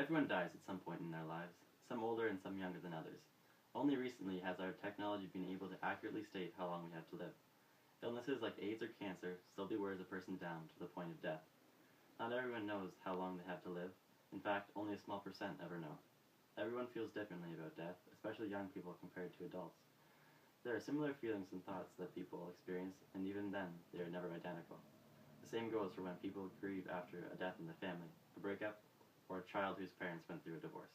Everyone dies at some point in their lives, some older and some younger than others. Only recently has our technology been able to accurately state how long we have to live. Illnesses like AIDS or cancer slowly wears a person down to the point of death. Not everyone knows how long they have to live. In fact, only a small percent ever know. Everyone feels differently about death, especially young people compared to adults. There are similar feelings and thoughts that people experience, and even then, they are never identical. The same goes for when people grieve after a death in the family, a breakup, or a child whose parents went through a divorce.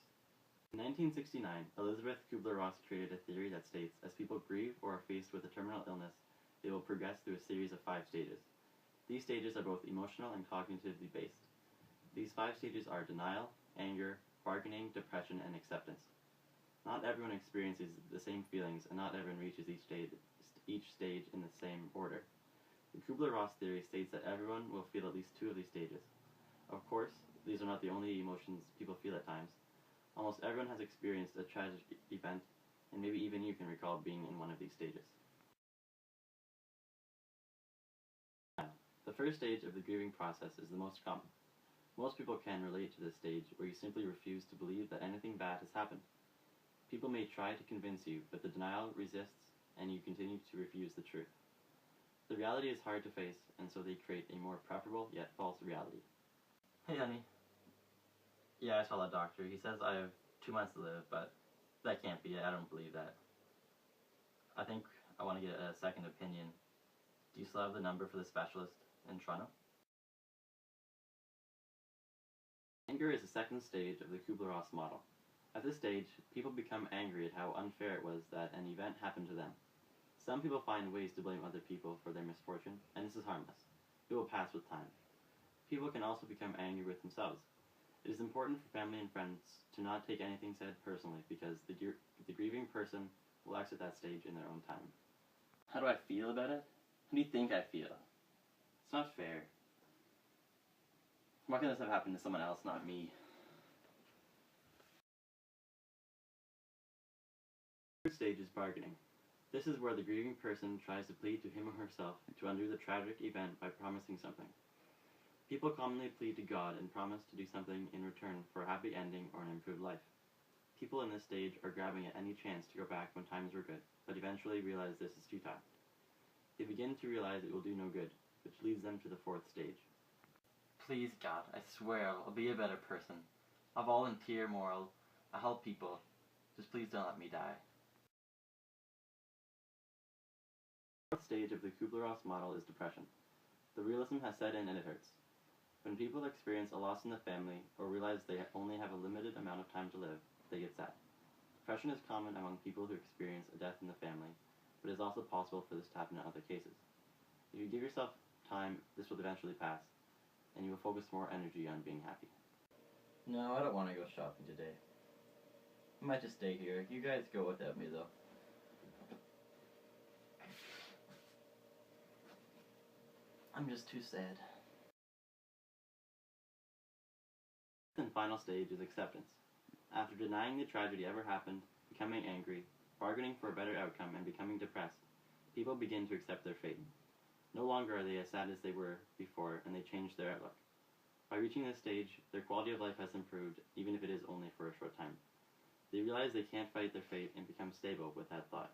In 1969, Elizabeth Kubler-Ross created a theory that states as people grieve or are faced with a terminal illness, they will progress through a series of 5 stages. These stages are both emotional and cognitively based. These 5 stages are denial, anger, bargaining, depression, and acceptance. Not everyone experiences the same feelings, and not everyone reaches each stage in the same order. The Kubler-Ross theory states that everyone will feel at least 2 of these stages. Of course, these are not the only emotions people feel at times. Almost everyone has experienced a tragic event, and maybe even you can recall being in one of these stages. The first stage of the grieving process is the most common. Most people can relate to this stage where you simply refuse to believe that anything bad has happened. People may try to convince you, but the denial resists and you continue to refuse the truth. The reality is hard to face, and so they create a more preferable yet false reality. Hey honey. Yeah, I saw that doctor. He says I have 2 months to live, but that can't be it. I don't believe that. I think I want to get a second opinion. Do you still have the number for the specialist in Toronto? Anger is the second stage of the Kubler-Ross model. At this stage, people become angry at how unfair it was that an event happened to them. Some people find ways to blame other people for their misfortune, and this is harmless. It will pass with time. People can also become angry with themselves. It is important for family and friends to not take anything said personally, because the grieving person will exit that stage in their own time. How do I feel about it? How do you think I feel? It's not fair. Why can this have happened to someone else, not me? The third stage is bargaining. This is where the grieving person tries to plead to him or herself to undo the tragic event by promising something. People commonly plead to God and promise to do something in return for a happy ending or an improved life. People in this stage are grabbing at any chance to go back when times were good, but eventually realize this is futile. They begin to realize it will do no good, which leads them to the 4th stage. Please God, I swear I'll be a better person. I'll volunteer more, I'll help people. Just please don't let me die. The 4th stage of the Kubler-Ross model is depression. The realism has set in and it hurts. When people experience a loss in the family or realize they only have a limited amount of time to live, they get sad. Depression is common among people who experience a death in the family, but it is also possible for this to happen in other cases. If you give yourself time, this will eventually pass, and you will focus more energy on being happy. No, I don't want to go shopping today. I might just stay here. You guys go without me, though. I'm just too sad. The final stage is acceptance. After denying the tragedy ever happened, becoming angry, bargaining for a better outcome, and becoming depressed, people begin to accept their fate. No longer are they as sad as they were before, and they change their outlook. By reaching this stage, their quality of life has improved, even if it is only for a short time. They realize they can't fight their fate and become stable with that thought.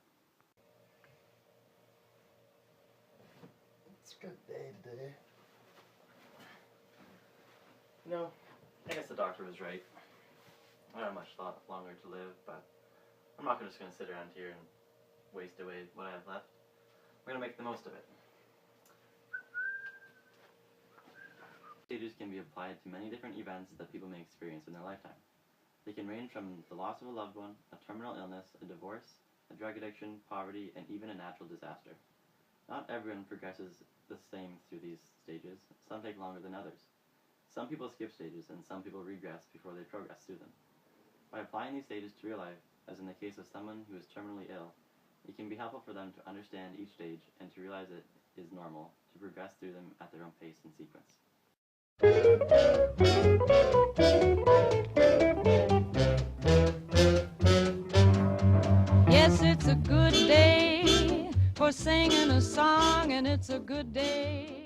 It's a good day today. No, I guess the doctor was right. I don't have much longer to live, but I'm not just going to sit around here and waste away what I have left. We're going to make the most of it. Stages can be applied to many different events that people may experience in their lifetime. They can range from the loss of a loved one, a terminal illness, a divorce, a drug addiction, poverty, and even a natural disaster. Not everyone progresses the same through these stages. Some take longer than others. Some people skip stages, and some people regress before they progress through them. By applying these stages to real life, as in the case of someone who is terminally ill, it can be helpful for them to understand each stage and to realize it is normal to progress through them at their own pace and sequence. Yes, it's a good day for singing a song, and it's a good day